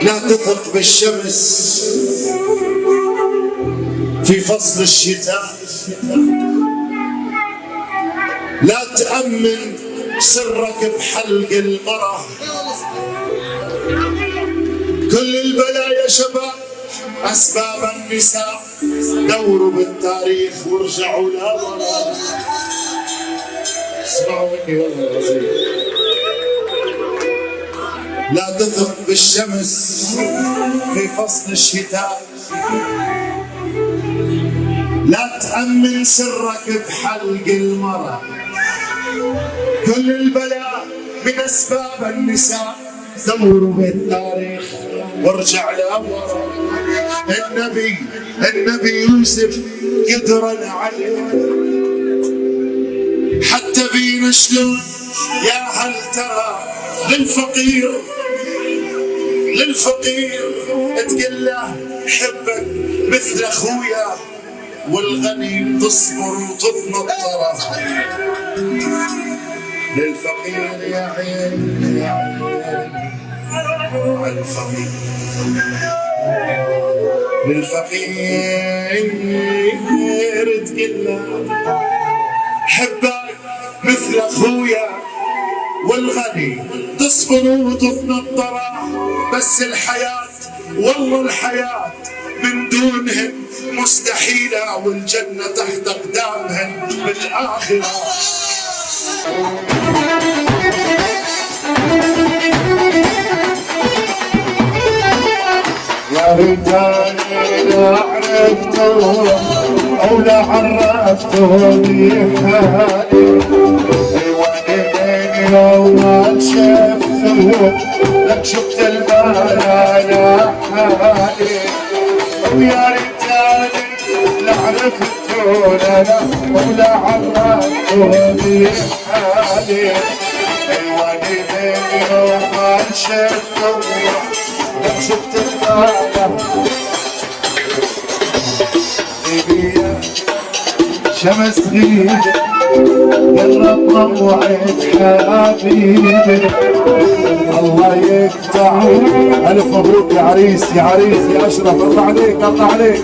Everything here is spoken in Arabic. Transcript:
لا تثق بالشمس في فصل الشتاء، لا تأمن سرك بحلق المرأة. كل البلايا شباب أسباب النساء، دوروا بالتاريخ وارجعوا لورا. اسمعوا مني والله العظيم. لا تثق بالشمس في فصل الشتاء، لا تأمن سرك بحلق المرأة. كل البلاء من أسباب النساء، دوروا بالتاريخ وارجع لورا. النبي يوسف قدر عليه، حتى فينا شلون يا هل ترى للفقير تقول له حبك مثل اخويا، والغني تصبر وتتنطر. للفقير يا عين يا عين على الفقير، للفقير تقول له حبك مثل اخويا، والغني تصبر وتتنطر. بس الحياة والله الحياة من دونهن مستحيلة، والجنة تحت أقدامهن بالآخرة. يا رجالي لا عرفتوا أو لا عرفتوني حالي، لو ما شفتوا لك شفت المال على حالي. ويا رجالي لا عرفتوا لا ولا عرفتوني حالي، الوالدين لو ما شفتوا لك شفت المال. غيبية شمس غيبة قرب موعد حبيبي، الله يقطع. الف مبروك يا عريس يا عريس يا اشرف، الله عليك الله عليك.